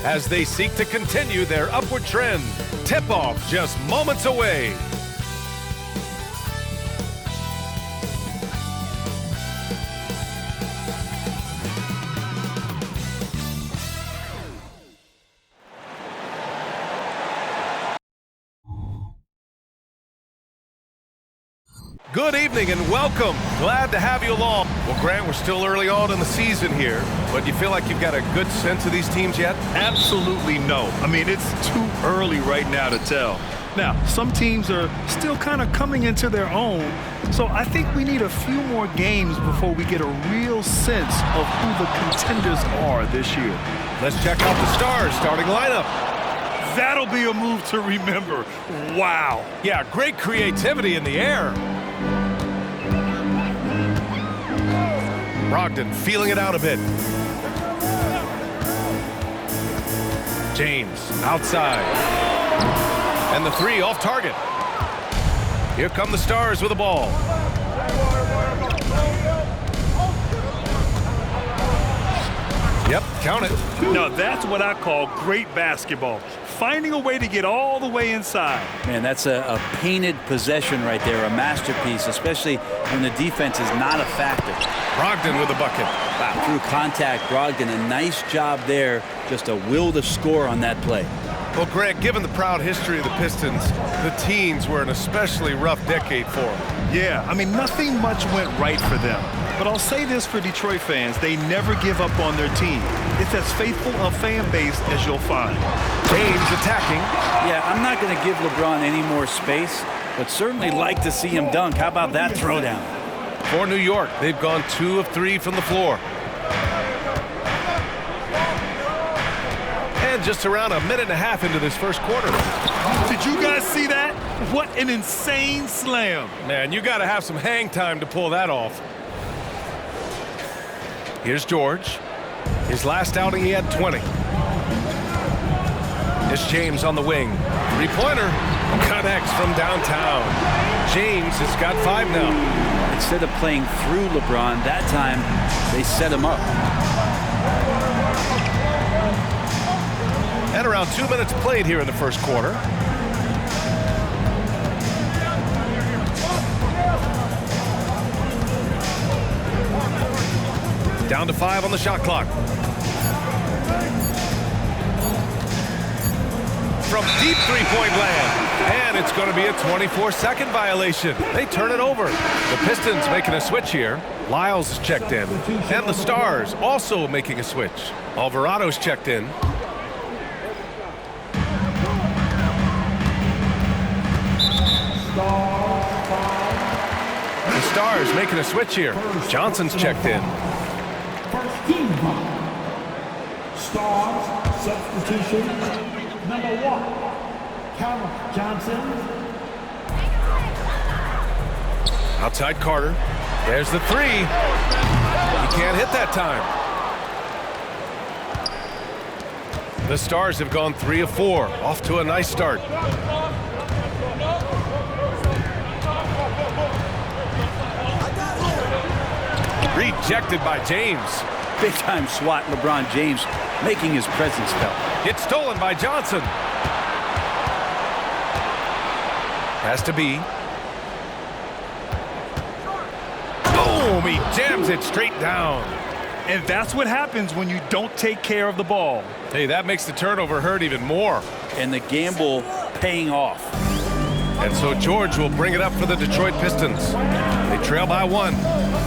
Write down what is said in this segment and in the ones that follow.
as they seek to continue their upward trend. Tip-off just moments away. Good evening and welcome. Glad to have you along. Well, Grant, we're still early on in the season here, but you feel like you've got a good sense of these teams yet? Absolutely no. I mean, it's too early right now to tell. Now, some teams are still kind of coming into their own, so I think we need a few more games before we get a real sense of who the contenders are this year. Let's check out the Stars starting lineup. That'll be a move to remember. Wow. Yeah, great creativity in the air. Brogdon feeling it out a bit. James outside. And the three off target. Here come the Stars with the ball. Yep, count it. Now that's what I call great basketball. Finding a way to get all the way inside. Man, that's a painted possession right there, a masterpiece, especially when the defense is not a factor. Brogdon with the bucket. Wow, through contact, Brogdon, a nice job there, just a will to score on that play. Well, Grant, given the proud history of the Pistons, the teens were an especially rough decade for them. Yeah, I mean, nothing much went right for them. But I'll say this for Detroit fans, they never give up on their team. It's as faithful a fan base as you'll find. James attacking. Yeah, I'm not going to give LeBron any more space, but certainly like to see him dunk. How about that throwdown? For New York, they've gone 2 of 3 from the floor. And just around a minute and a half into this first quarter. Did you guys see that? What an insane slam. Man, you got to have some hang time to pull that off. Here's George. His last outing, he had 20. It's James on the wing. Three-pointer connects from downtown. James has got 5 now. Instead of playing through LeBron, that time they set him up. And around 2 minutes played here in the first quarter. Down to 5 on the shot clock. From deep three-point land. And it's going to be a 24-second violation. They turn it over. The Pistons making a switch here. Lyles is checked in. And the Stars also making a switch. Alvarado's checked in. The Stars making a switch here. Johnson's checked in. First team foul. Stars substitution number 1. Callum Johnson. Outside Carter. There's the 3. He can't hit that time. The Stars have gone 3 of 4. Off to a nice start. Rejected by James. Big time swat, LeBron James making his presence felt. It's stolen by Johnson. Has to be. Boom! He jams it straight down. And that's what happens when you don't take care of the ball. Hey, that makes the turnover hurt even more. And the gamble paying off. And so George will bring it up for the Detroit Pistons. They trail by 1.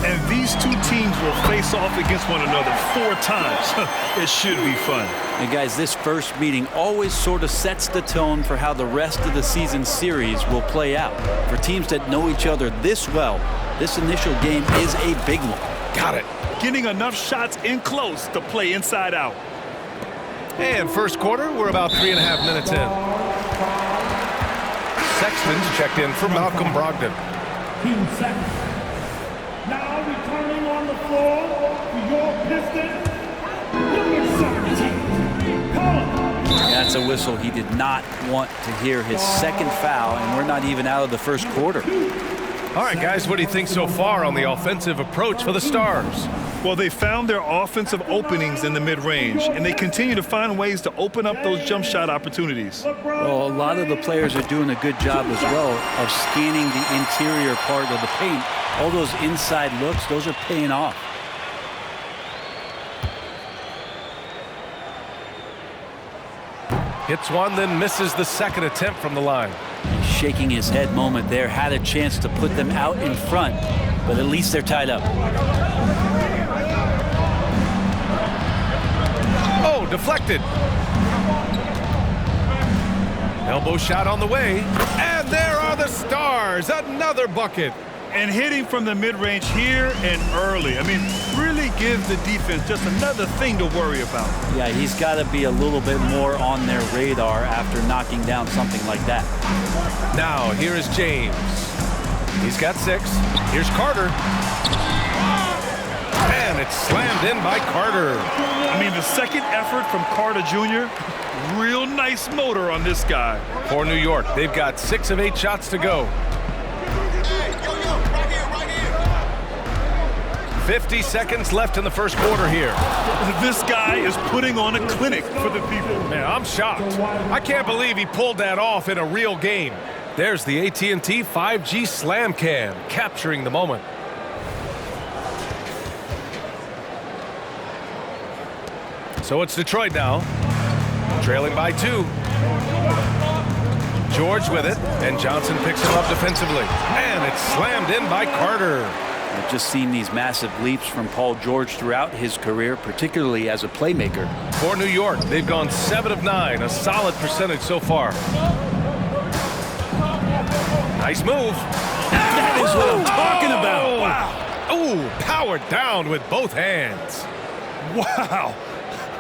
And these two teams will face off against one another 4 times. It should be fun. And guys, this first meeting always sort of sets the tone for how the rest of the season series will play out. For teams that know each other this well, this initial game is a big one. Got it. Getting enough shots in close to play inside out. And first quarter, we're about 3.5 minutes in. Sexton's checked in for Malcolm Brogdon. Team Sexton. Now returning on the floor for your Pistons, number 17, Callum. That's a whistle he did not want to hear. His second foul, and we're not even out of the first quarter. All right, guys, what do you think so far on the offensive approach for the Stars? Well, they found their offensive openings in the mid-range, and they continue to find ways to open up those jump shot opportunities. Well, a lot of the players are doing a good job as well of scanning the interior part of the paint. All those inside looks, those are paying off. Hits one, then misses the second attempt from the line. Shaking his head moment there, had a chance to put them out in front, but at least they're tied up. Oh, deflected. Elbow shot on the way, and there are the Stars. Another bucket. And hitting from the mid-range here and early. I mean, really gives the defense just another thing to worry about. Yeah, he's got to be a little bit more on their radar after knocking down something like that. Now, here is James. He's got 6. Here's Carter. And it's slammed in by Carter. I mean, the second effort from Carter Jr., real nice motor on this guy. For New York, they've got 6 of 8 shots to go. 50 seconds left in the first quarter here. This guy is putting on a clinic for the people. Man, I'm shocked. I can't believe he pulled that off in a real game. There's the AT&T 5G Slam Cam, capturing the moment. So it's Detroit now, trailing by 2. George with it, and Johnson picks him up defensively. And it's slammed in by Carter. I've just seen these massive leaps from Paul George throughout his career, particularly as a playmaker. For New York, they've gone 7 of 9, a solid percentage so far. Nice move. That is what I'm talking about. Wow. Ooh, powered down with both hands. Wow.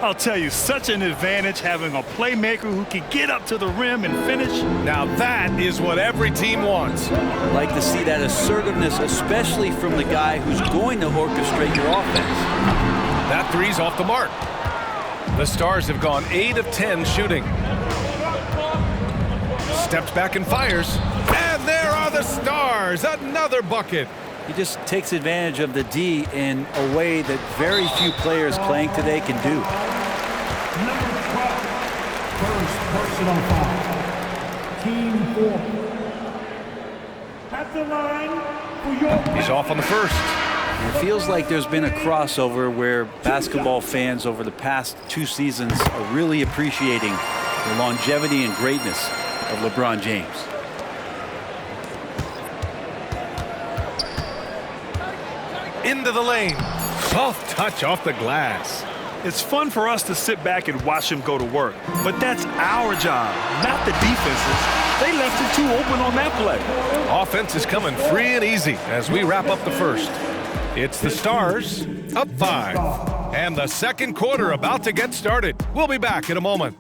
I'll tell you, such an advantage having a playmaker who can get up to the rim and finish. Now that is what every team wants. Like to see that assertiveness, especially from the guy who's going to orchestrate your offense. That three's off the mark. The Stars have gone 8 of 10 shooting. Steps back and fires. And there are the Stars. Another bucket. He just takes advantage of the D in a way that very few players playing today can do. Number 12, first personal foul. Team 4. At the line for your... He's off on the first. It feels like there's been a crossover where basketball fans over the past 2 seasons are really appreciating the longevity and greatness of LeBron James. Into the lane. Soft touch off the glass. It's fun for us to sit back and watch him go to work, but that's our job, not the defense's. They left it too open on that play. Offense is coming free and easy as we wrap up the first. It's the Stars up 5. And the second quarter about to get started. We'll be back in a moment.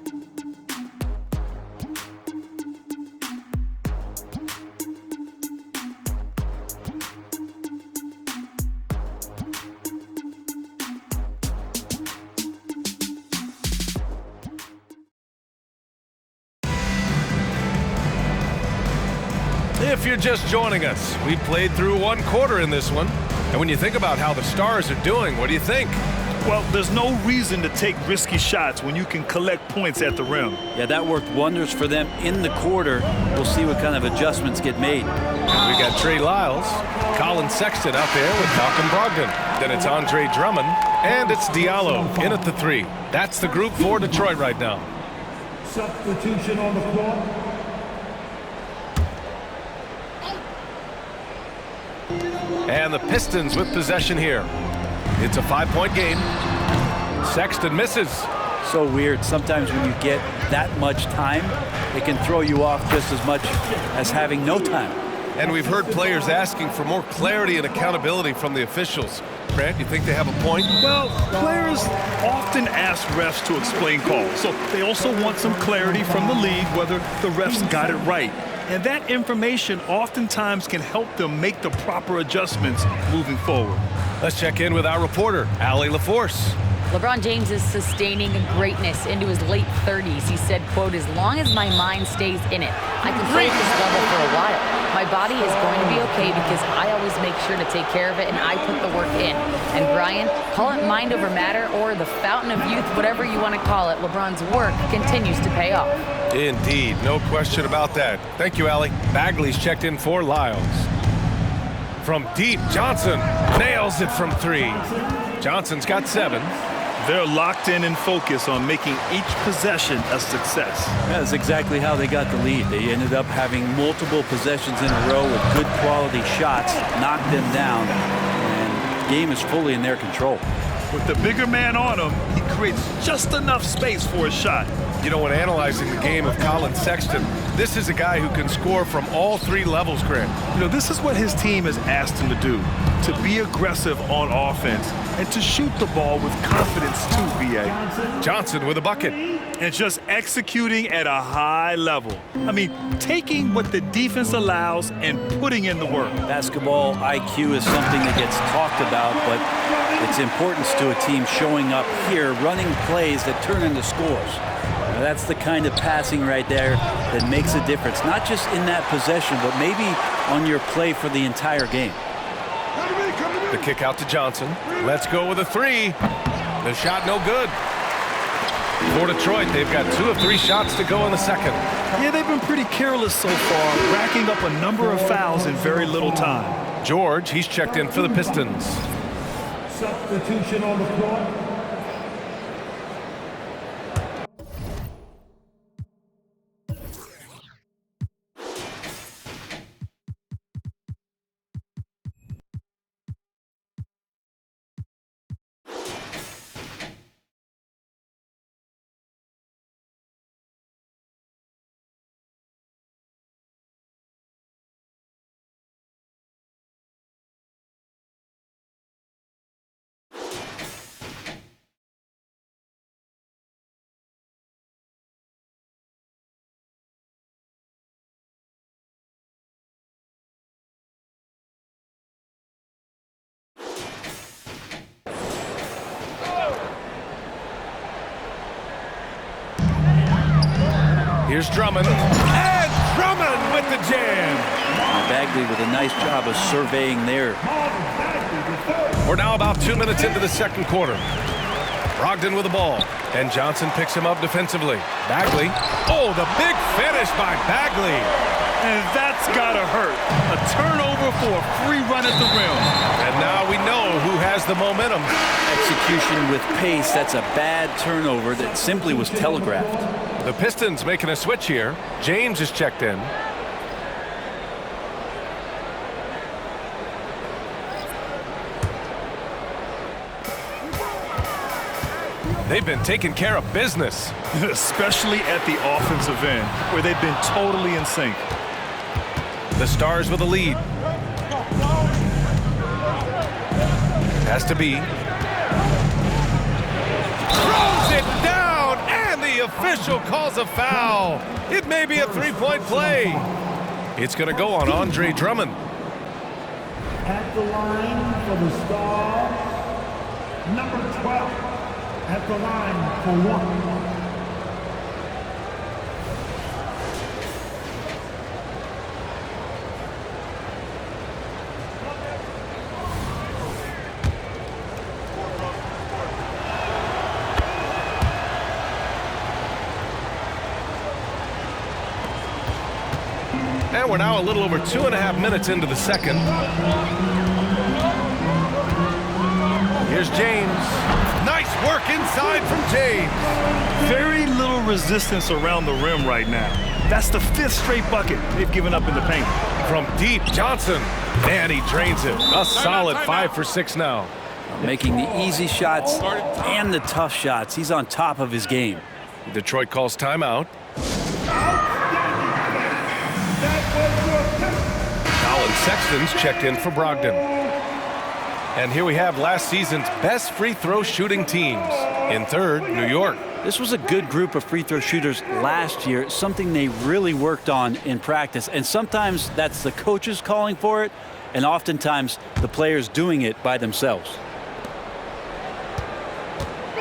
If you're just joining us, we played through 1 quarter in this one. And when you think about how the Stars are doing, what do you think? Well, there's no reason to take risky shots when you can collect points at the rim. Yeah, that worked wonders for them in the quarter. We'll see what kind of adjustments get made. We got Trey Lyles, Colin Sexton out there with Malcolm Brogdon. Then it's Andre Drummond, and it's Diallo in at the 3. That's the group for Detroit right now. Substitution on the floor. And the Pistons with possession here. It's a 5-point game. Sexton misses. So weird. Sometimes when you get that much time, it can throw you off just as much as having no time. And we've heard players asking for more clarity and accountability from the officials. Grant, you think they have a point? Well, players often ask refs to explain calls, so they also want some clarity from the league whether the refs got it right. And that information oftentimes can help them make the proper adjustments moving forward. Let's check in with our reporter, Allie LaForce. LeBron James is sustaining greatness into his late 30s. He said, quote, "As long as my mind stays in it, I can play at this level for a while." My body is going to be okay because I always make sure to take care of it and I put the work in. And Brian, call it mind over matter or the fountain of youth, whatever you want to call it, LeBron's work continues to pay off. Indeed, no question about that. Thank you, Allie. Bagley's checked in for Lyles. From deep, Johnson nails it from 3. Johnson's got 7. They're locked in and focused on making each possession a success. That's exactly how they got the lead. They ended up having multiple possessions in a row with good quality shots, knocked them down, and the game is fully in their control. With the bigger man on him, he creates just enough space for a shot. You know, when analyzing the game of Colin Sexton, this is a guy who can score from all 3 levels, Greg. You know, this is what his team has asked him to do, to be aggressive on offense and to shoot the ball with confidence too, B.A. Johnson with a bucket. And just executing at a high level. I mean, taking what the defense allows and putting in the work. Basketball IQ is something that gets talked about, but its importance to a team showing up here, running plays that turn into scores. Now, that's the kind of passing right there that makes a difference, not just in that possession, but maybe on your play for the entire game. The kick out to Johnson. Let's go with a 3. The shot no good. For Detroit, they've got 2 of 3 shots to go in the second. Yeah, they've been pretty careless so far, racking up a number of fouls in very little time. George, he's checked in for the Pistons. Substitution on the court. Here's Drummond. And Drummond with the jam. Bagley with a nice job of surveying there. We're now about 2 minutes into the second quarter. Brogdon with the ball. And Johnson picks him up defensively. Bagley. Oh, the big finish by Bagley. And that's gotta hurt. A turnover for a free run at the rim. And now we know who has the momentum. Execution with pace, that's a bad turnover that simply was telegraphed. The Pistons making a switch here. James is checked in. They've been taking care of business. Especially at the offensive end, where they've been totally in sync. The Stars with a lead. Has to be. Throws it down, and the official calls a foul. It may be a 3-point play. It's going to go on Andre Drummond. At the line for the Stars, number 12. At the line for 1. And we're now a little over 2.5 minutes into the second. Here's James. Nice work inside from James. Very little resistance around the rim right now. That's the 5th straight bucket they've given up in the paint. From deep, Johnson. And he drains it. A solid 5 for 6 now. Making the easy shots and the tough shots. He's on top of his game. Detroit calls timeout. Colin Sexton's checked in for Brogdon. And here we have last season's best free throw shooting teams. In third, New York. This was a good group of free throw shooters last year, something they really worked on in practice. And sometimes that's the coaches calling for it, and oftentimes the players doing it by themselves.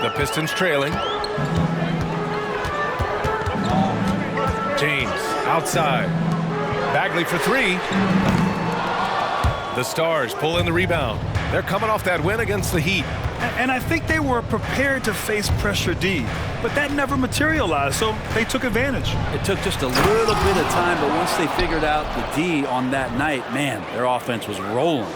The Pistons trailing. James outside. Bagley for three. The Stars pull in the rebound. They're coming off that win against the Heat. And I think they were prepared to face pressure D, but that never materialized, so they took advantage. It took just a little bit of time, but once they figured out the D on that night, man, their offense was rolling.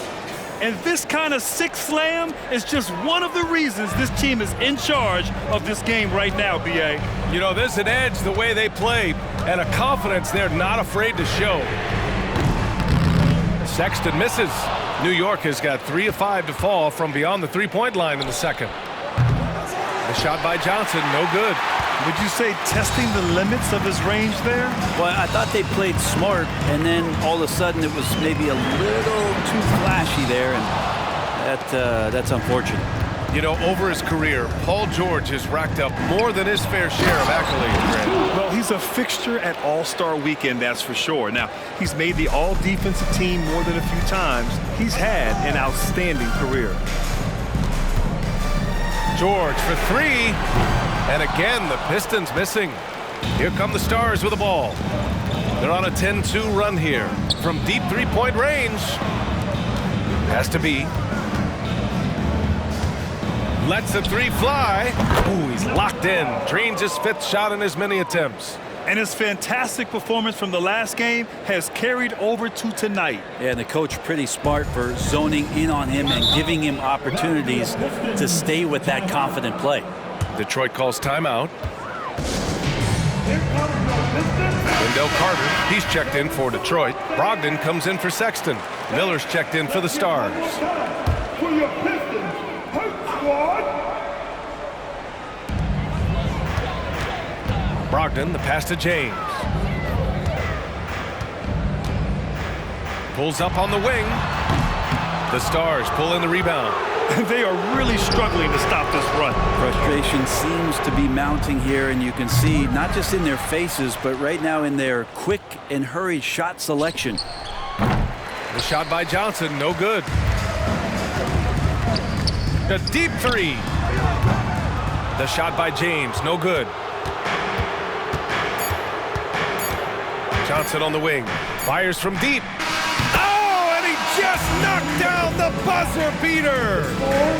And this kind of six slam is just one of the reasons this team is in charge of this game right now, B.A. You know, there's an edge the way they play and a confidence they're not afraid to show. Sexton misses. New York has got 3 of 5 to fall from beyond the three-point line in the second. The shot by Johnson, no good. Would you say testing the limits of his range there? Well, I thought they played smart, and then all of a sudden it was maybe a little too flashy there, and that's unfortunate. You know, over his career, Paul George has racked up more than his fair share of accolades, Brandon. Well, he's a fixture at All-Star Weekend, that's for sure. Now, he's made the All-Defensive Team more than a few times. He's had an outstanding career. George for three. And again, the Pistons missing. Here come the Stars with the ball. They're on a 10-2 run here. From deep three-point range. Has to be. Lets the three fly. Ooh, he's locked in. Drains his 5th shot in as many attempts. And his fantastic performance from the last game has carried over to tonight. Yeah, and the coach pretty smart for zoning in on him and giving him opportunities to stay with that confident play. Detroit calls timeout. Wendell Carter, he's checked in for Detroit. Brogdon comes in for Sexton. Miller's checked in for the Stars. For your Pistons, Hurt Squad. Brogdon, the pass to James. Pulls up on the wing. The Stars pull in the rebound. They are really struggling to stop this run. Frustration seems to be mounting here, and you can see not just in their faces, but right now in their quick and hurried shot selection. The shot by Johnson, no good. A deep three. The shot by James, no good. Johnson on the wing, fires from deep. Oh, and he just knocked down the buzzer beater.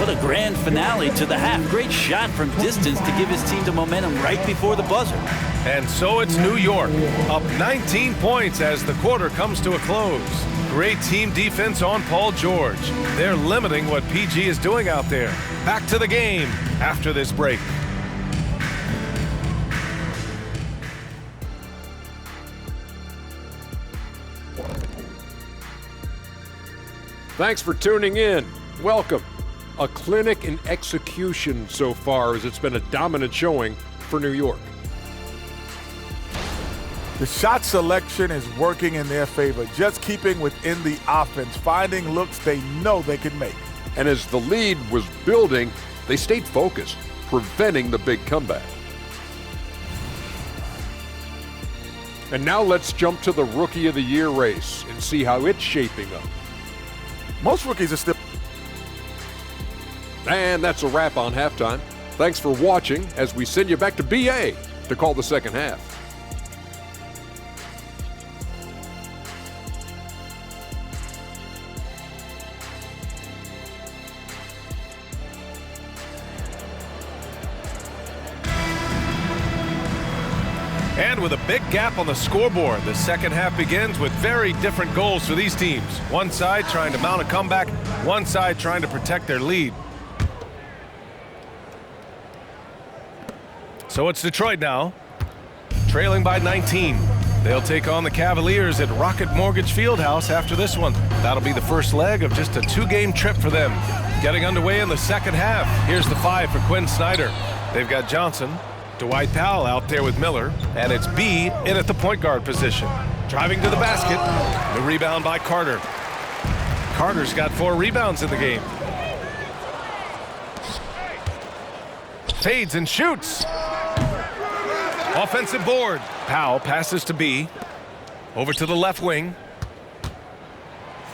What a grand finale to the half. Great shot from distance to give his team the momentum right before the buzzer. And so it's New York, up 19 points as the quarter comes to a close. Great team defense on Paul George. They're limiting what PG is doing out there. Back to the game after this break. Thanks for tuning in. Welcome. A clinic in execution so far, as it's been a dominant showing for New York. The shot selection is working in their favor, just keeping within the offense, finding looks they know they can make. And as the lead was building, they stayed focused, preventing the big comeback. And now let's jump to the Rookie of the Year race and see how it's shaping up. Most rookies are still. And that's a wrap on halftime. Thanks for watching as we send you back to BA to call the second half. And with a big gap on the scoreboard, the second half begins with very different goals for these teams. One side trying to mount a comeback, one side trying to protect their lead. So it's Detroit now, trailing by 19. They'll take on the Cavaliers at Rocket Mortgage Fieldhouse after this one. That'll be the first leg of just a 2-game trip for them. Getting underway in the second half. Here's the 5 for Quinn Snyder. They've got Johnson, Dwight Powell out there with Miller, and it's B in at the point guard position. Driving to the basket, the rebound by Carter. Carter's got 4 rebounds in the game. Fades and shoots. Offensive board. Powell passes to B. Over to the left wing.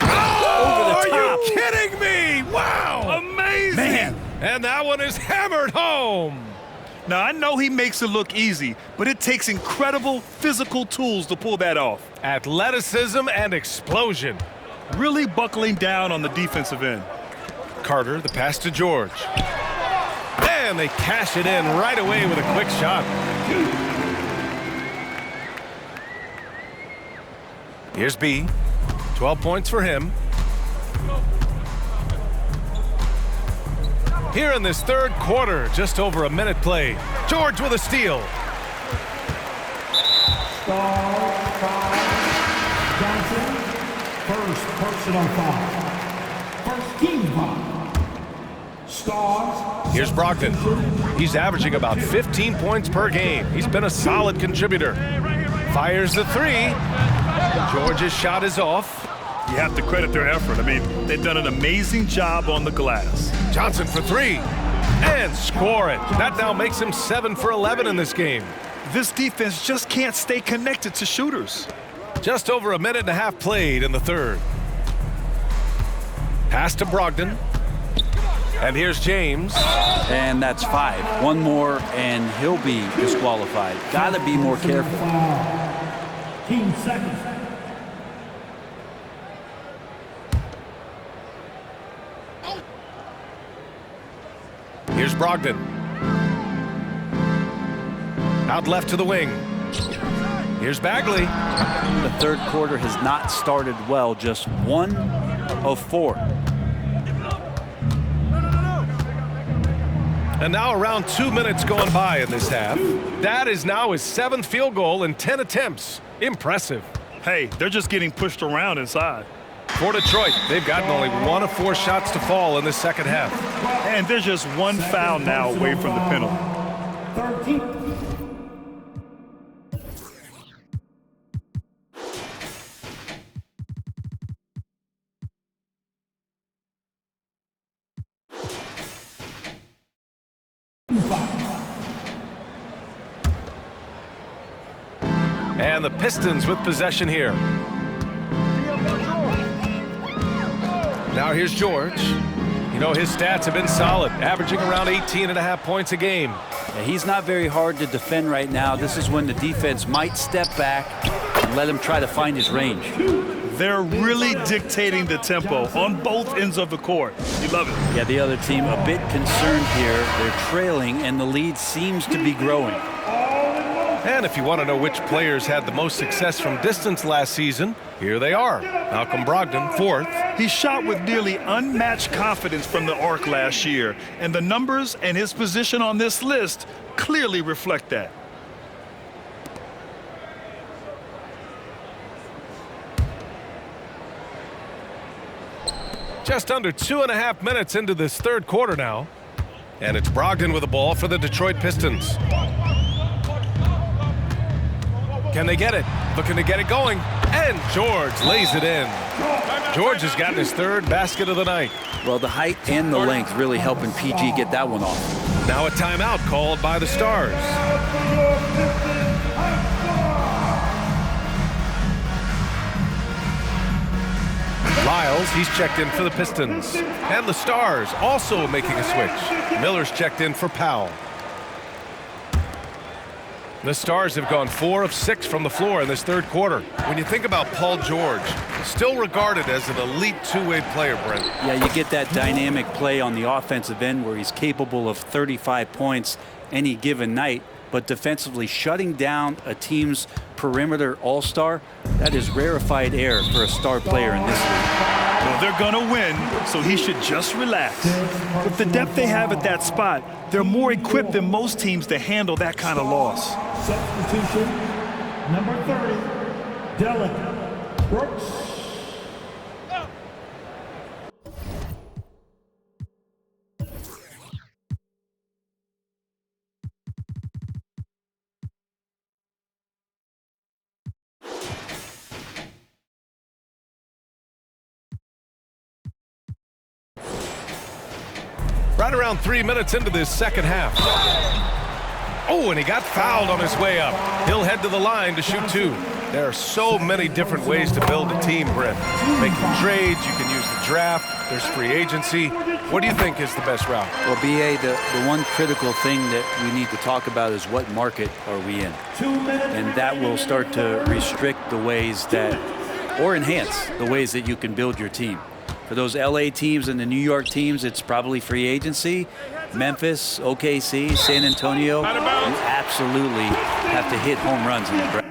Oh, Over the top. Are you kidding me? Wow. Amazing. Man. And that one is hammered home. Now, I know he makes it look easy, but it takes incredible physical tools to pull that off. Athleticism and explosion. Really buckling down on the defensive end. Carter, the pass to George. And they cash it in right away with a quick shot. Here's B. 12 points for him. Here in this third quarter, just over a minute played. George with a steal. Star, foul. Johnson, first personal foul. First team foul. Stars. Here's Brogdon. He's averaging about 15 points per game. He's been a solid contributor. Fires the three. George's shot is off. You have to credit their effort. I mean, they've done an amazing job on the glass. Johnson for three. And score it. That now makes him 7 for 11 in this game. This defense just can't stay connected to shooters. Just over a minute and a half played in the third. Pass to Brogdon. And here's James. And that's 5. One more, and he'll be disqualified. Got to be more careful. Team second. Here's Brogdon. Out left to the wing. Here's Bagley. The third quarter has not started well, just 1 of 4. And now around 2 minutes going by in this half. That is now his 7th field goal in 10 attempts. Impressive. Hey, they're just getting pushed around inside. For Detroit, they've gotten only 1 of 4 shots to fall in this second half. And there's just one foul now away from the penalty. 13. And the Pistons with possession here. Now here's George. You know, his stats have been solid, averaging around 18.5 points a game. Yeah, he's not very hard to defend right now. This is when the defense might step back and let him try to find his range. They're really dictating the tempo on both ends of the court. You love it. Yeah, the other team a bit concerned here. They're trailing, and the lead seems to be growing. And if you want to know which players had the most success from distance last season, here they are. Malcolm Brogdon, 4th. He shot with nearly unmatched confidence from the arc last year, and the numbers and his position on this list clearly reflect that. Just under 2.5 minutes into this third quarter now. And it's Brogdon with the ball for the Detroit Pistons. Can they get it? Looking to get it going. And George lays it in. George has gotten his 3rd basket of the night. Well, the height and the length really helping PG get that one off. Now a timeout called by the Stars. Lyles, he's checked in for the Pistons. And the Stars also making a switch. Miller's checked in for Powell. The Stars have gone 4 of 6 from the floor in this third quarter. When you think about Paul George, still regarded as an elite two-way player, Brent. Yeah, you get that dynamic play on the offensive end where he's capable of 35 points any given night, but defensively shutting down a team's perimeter all-star, that is rarefied air for a star player in this league. Well, they're going to win, so he should just relax. With the depth they have at that spot, they're more equipped than most teams to handle that kind of loss. Substitution, number 30, Dylan Brooks. Right around 3 minutes into this second half. Oh, and he got fouled on his way up. He'll head to the line to shoot 2. There are so many different ways to build a team, Brent. Making trades, you can use the draft, there's free agency. What do you think is the best route? Well, BA, the one critical thing that we need to talk about is what market are we in? And that will start to restrict the ways that, or enhance the ways that you can build your team. For those LA teams and the New York teams, it's probably free agency. Memphis, OKC, San Antonio, you absolutely have to hit home runs in the draft.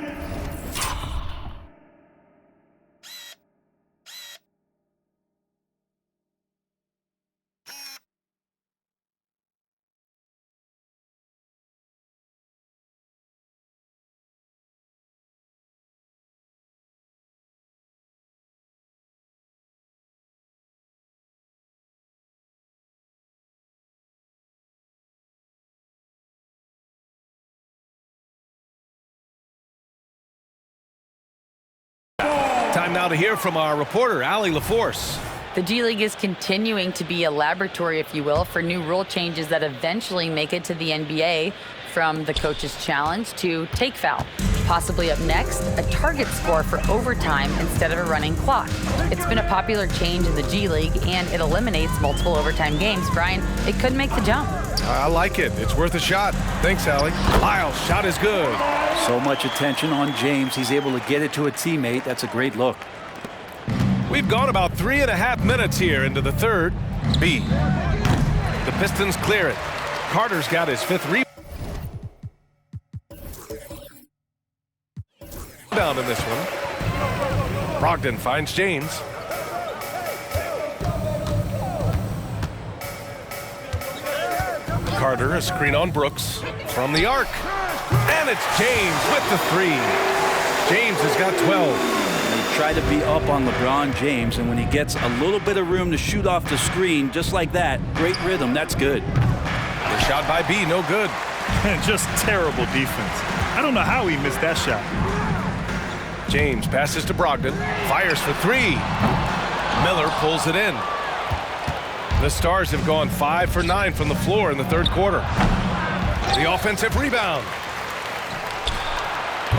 Time now to hear from our reporter, Allie LaForce. The G League is continuing to be a laboratory, if you will, for new rule changes that eventually make it to the NBA, from the coach's challenge to take foul. Possibly up next, a target score for overtime instead of a running clock. It's been a popular change in the G League, and it eliminates multiple overtime games. Brian, it could make the jump. I like it. It's worth a shot. Thanks, Allie. Lyles' shot is good. So much attention on James. He's able to get it to a teammate. That's a great look. We've gone about 3.5 minutes here into the third. B. The Pistons clear it. Carter's got his 5th rebound in this one. Brogdon finds James. Carter, a screen on Brooks from the arc. And it's James with the 3. James has got 12. They try to be up on LeBron James, and when he gets a little bit of room to shoot off the screen, just like that, great rhythm, that's good. The shot by B, no good. And just terrible defense. I don't know how he missed that shot. James passes to Brogdon, fires for 3. Miller pulls it in. The Stars have gone 5 for 9 from the floor in the third quarter. The offensive rebound.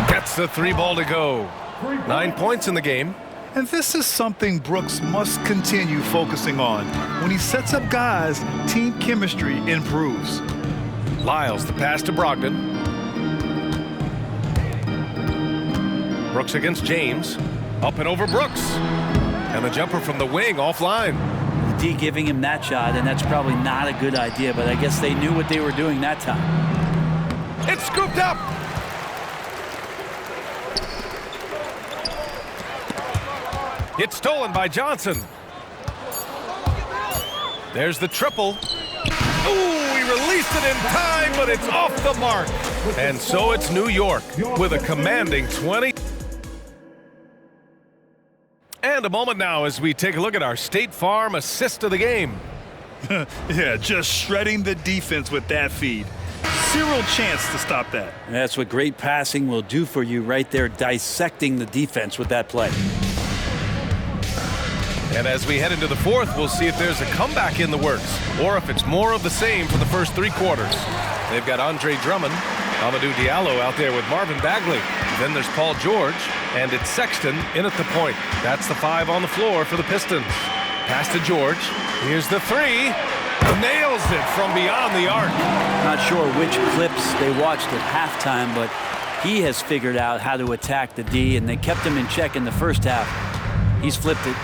Gets the 3 ball to go. 9 points in the game. And this is something Brooks must continue focusing on. When he sets up guys, team chemistry improves. Lyles, the pass to Brogdon. Brooks against James. Up and over Brooks. And the jumper from the wing offline. D giving him that shot, and that's probably not a good idea, but I guess they knew what they were doing that time. It's scooped up. It's stolen by Johnson. There's the triple. Ooh, he released it in time, but it's off the mark. And so it's New York with a commanding 20. And a moment now as we take a look at our State Farm assist of the game. Yeah, just shredding the defense with that feed. Zero chance to stop that. And that's what great passing will do for you right there, dissecting the defense with that play. And as we head into the fourth, we'll see if there's a comeback in the works or if it's more of the same for the first 3 quarters. They've got Andre Drummond, Amadou Diallo out there with Marvin Bagley. Then there's Paul George, and it's Sexton in at the point. That's the 5 on the floor for the Pistons. Pass to George. Here's the 3. Nails it from beyond the arc. Not sure which clips they watched at halftime, but he has figured out how to attack the D, and they kept him in check in the first half. He's flipped it.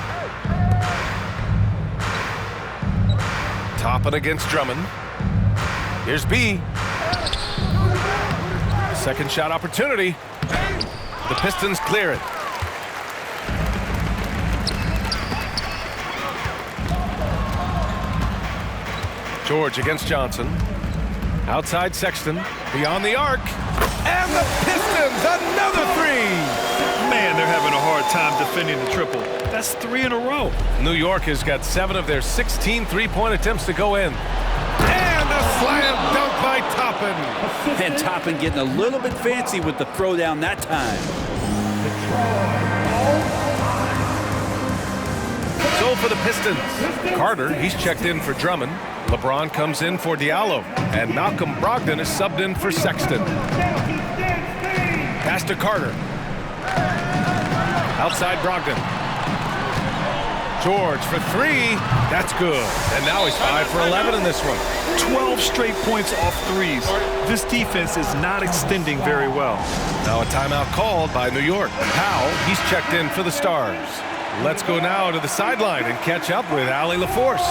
Toppin against Drummond. Here's B. Second shot opportunity. The Pistons clear it. George against Johnson. Outside Sexton. Beyond the arc. And the Pistons, another 3. Man, they're having a hard time defending the triple. That's 3 in a row. New York has got 7 of their 16 3-point attempts to go in. And a slam dunk by Toppin. And Toppin getting a little bit fancy with the throwdown that time. So for the Pistons, Carter, he's checked in for Drummond. LeBron comes in for Diallo. And Malcolm Brogdon is subbed in for Sexton. Pass to Carter. Outside Brogdon. George for three. That's good. And now he's 5 for 11 in this one. 12 straight points off threes. This defense is not extending very well. Now a timeout called by New York. Powell, he's checked in for the Stars. Let's go now to the sideline and catch up with Allie LaForce.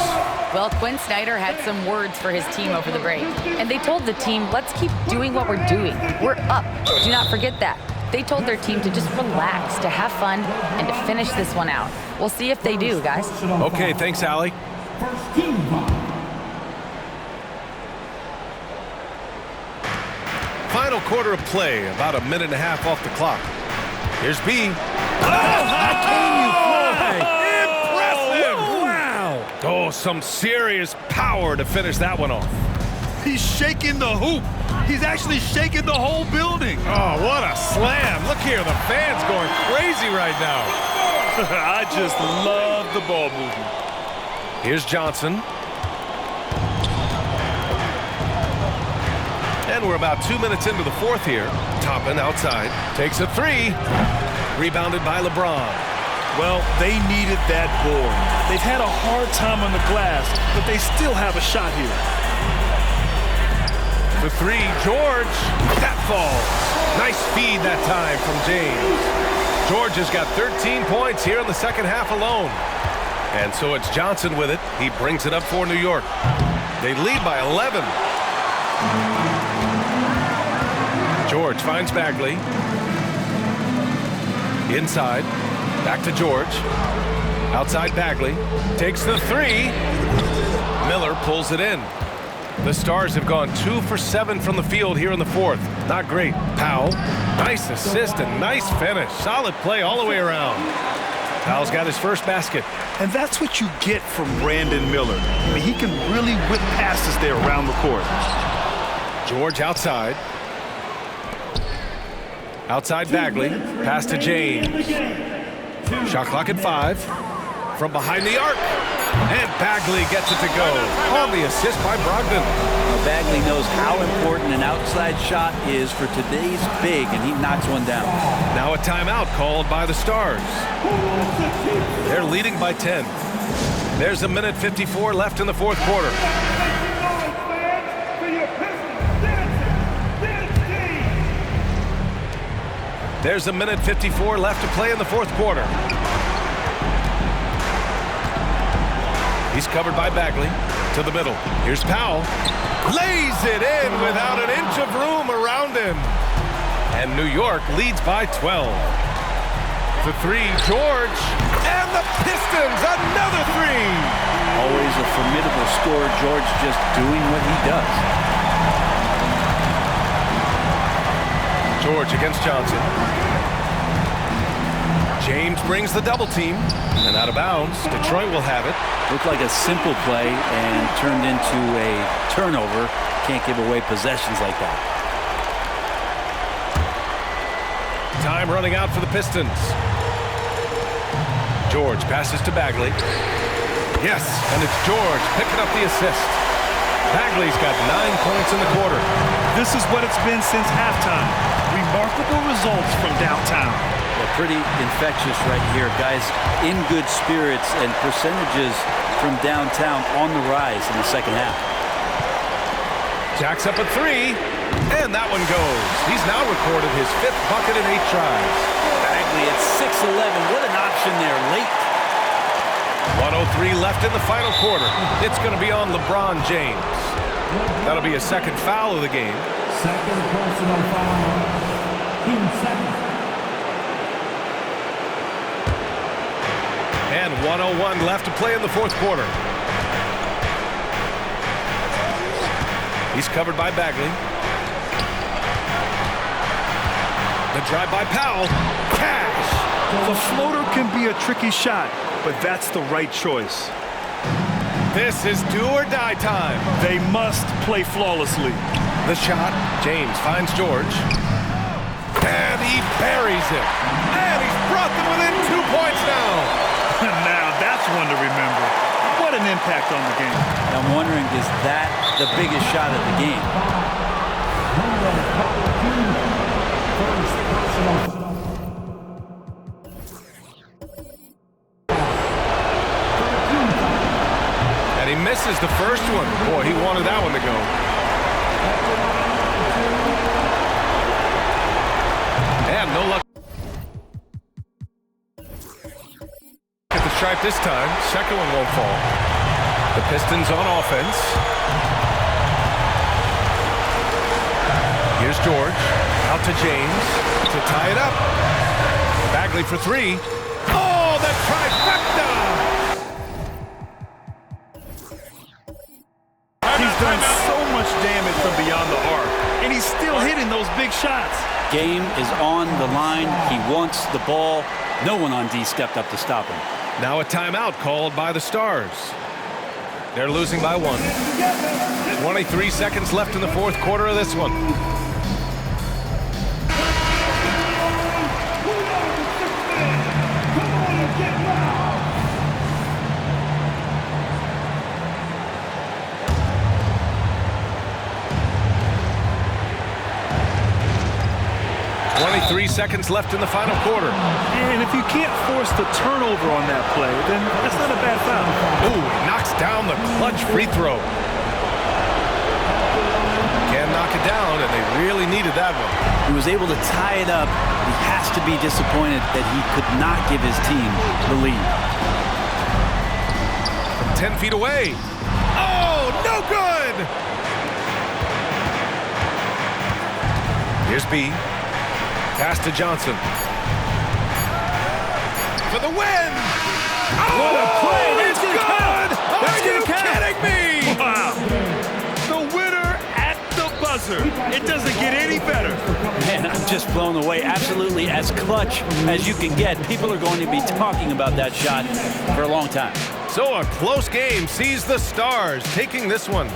Well, Quinn Snyder had some words for his team over the break. And they told the team, let's keep doing what we're doing. We're up. Do not forget that. They told their team to just relax, to have fun, and to finish this one out. We'll see if they do, guys. Okay, thanks, Allie. First team foul. Final quarter of play, about a minute and a half off the clock. Here's B. Impressive! Wow! Oh, some serious power to finish that one off. He's shaking the hoop. He's actually shaking the whole building. Oh, what a slam. Look here, the fans going crazy right now. I just love the ball movement. Here's Johnson. And we're about 2 minutes into the fourth here. Toppin outside, takes a three. Rebounded by LeBron. Well, they needed that board. They've had a hard time on the glass, but they still have a shot here. The three, George. That falls. Nice feed that time from James. George has got 13 points here in the second half alone. And so it's Johnson with it. He brings it up for New York. They lead by 11. George finds Bagley. Inside. Back to George. Outside Bagley. Takes the three. Miller pulls it in. The Stars have gone 2 for 7 from the field here in the fourth. Not great. Powell. Nice assist and nice finish. Solid play all the way around. Powell's got his first basket. And that's what you get from Brandon Miller. I mean, he can really whip passes there around the court. George outside. Outside Bagley. Pass to James. Shot clock at 5. From behind the arc. And Bagley gets it to go. On the assist by Brogdon. Bagley knows how important an outside shot is for today's big, and he knocks one down. Now a timeout called by the Stars. They're leading by 10. There's a minute 54 left in the fourth quarter. There's a minute 54 left to play in the fourth quarter. He's covered by Bagley. To the middle. Here's Powell. Lays it in without an inch of room around him. And New York leads by 12. The three, George. And the Pistons, another three. Always a formidable scorer. George just doing what he does. George against Johnson. James brings the double team. And out of bounds, Detroit will have it. Looked like a simple play and turned into a turnover. Can't give away possessions like that. Time running out for the Pistons. George passes to Bagley. Yes, and it's George picking up the assist. Bagley's got 9 points in the quarter. This is what it's been since halftime. Remarkable results from downtown. Pretty infectious right here, guys. In good spirits and percentages from downtown on the rise in the second half. Jacks up a three, and that one goes. He's now recorded his 5th bucket in 8 tries. Bagley at 6'11". What an option there late. 1:03 left in the final quarter. It's going to be on LeBron James. That'll be a second foul of the game. Second personal foul. Team second. And 1:01 left to play in the fourth quarter. He's covered by Bagley. The drive by Powell. Cash! The floater can be a tricky shot, but that's the right choice. This is do or die time. They must play flawlessly. The shot. James finds George. And he buries it. And he's brought them within 2 points now. Now that's one to remember. What an impact on the game. I'm wondering, is that the biggest shot of the game? misses the first one. Boy, he wanted that one to go. And no luck. At the stripe this time. Second one won't fall. The Pistons on offense. Here's George. Out to James to tie it up. Bagley for three. Oh, the trifecta! He's done so much damage from beyond the arc, and he's still hitting those big shots. Game is on the line. He wants the ball. No one on D stepped up to stop him. Now a timeout called by the Stars. They're losing by 1. 23 seconds left in the fourth quarter of this one. 23 seconds left in the final quarter. And if you can't force the turnover on that play, then that's not a bad foul. Ooh, he knocks down the clutch free throw. Can't knock it down, and they really needed that one. He was able to tie it up. He has to be disappointed that he could not give his team the lead. From 10 feet away. Oh, no good! Here's B. Pass to Johnson. For the win! Oh, what a play! It's good! Are you kidding me? Wow! The winner at the buzzer. It doesn't get any better. Man, I'm just blown away. Absolutely as clutch as you can get. People are going to be talking about that shot for a long time. So a close game sees the Stars taking this one.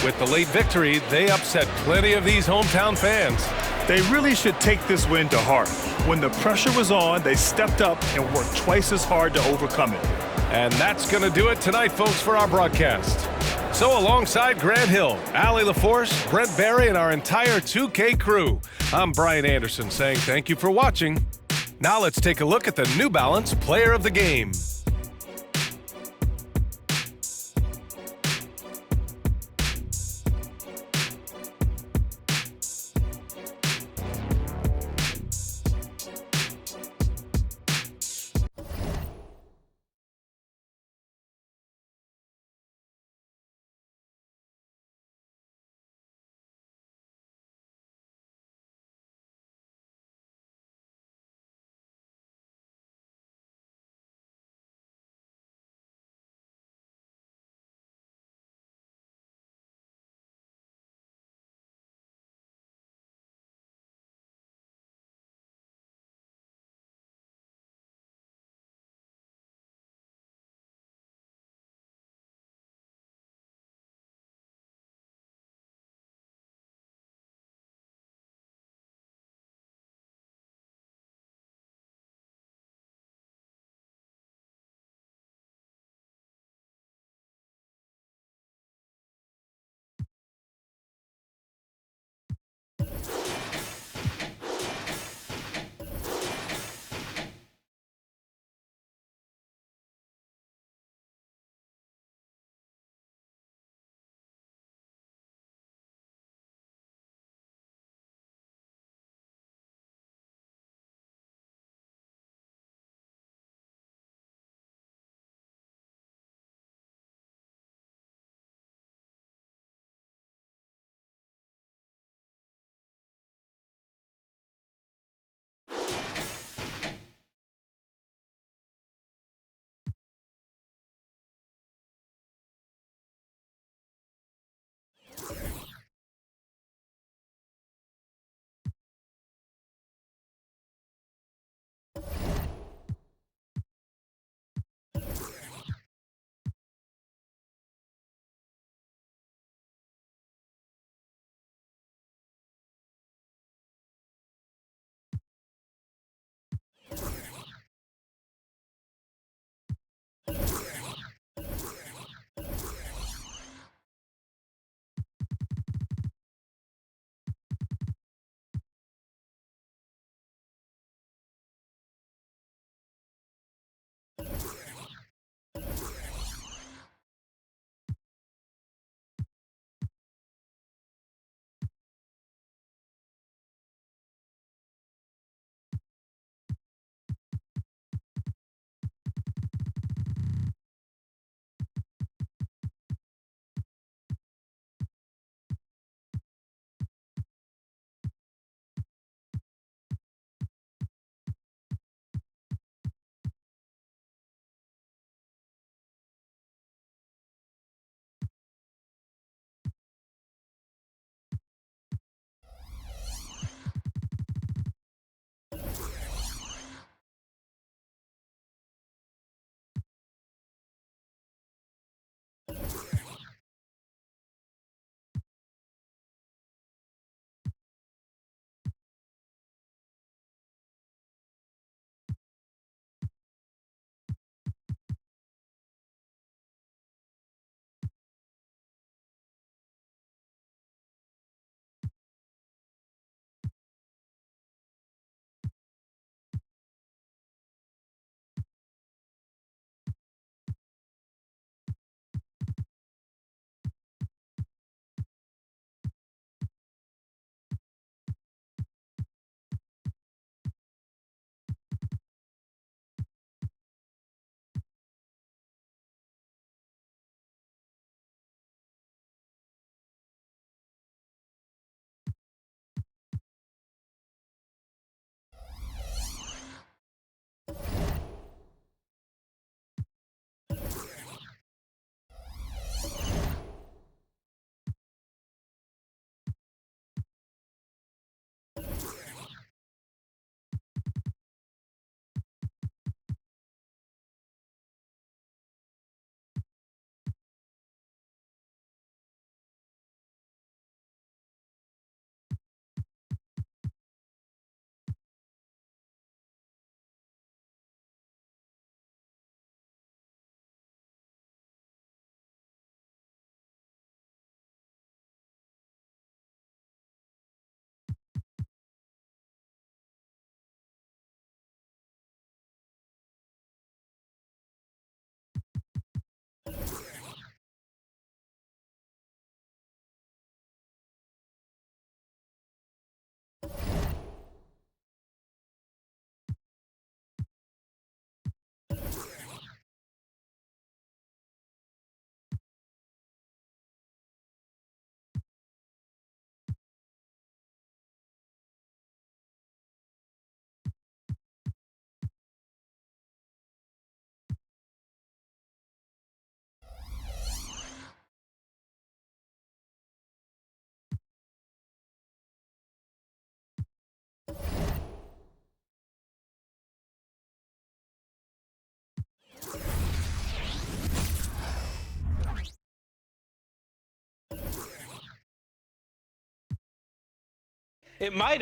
With the late victory, they upset plenty of these hometown fans. They really should take this win to heart. When the pressure was on, they stepped up and worked twice as hard to overcome it. And that's going to do it tonight, folks, for our broadcast. So alongside Grant Hill, Allie LaForce, Brent Barry, and our entire 2K crew, I'm Brian Anderson saying thank you for watching. Now let's take a look at the New Balance Player of the Game. It might have.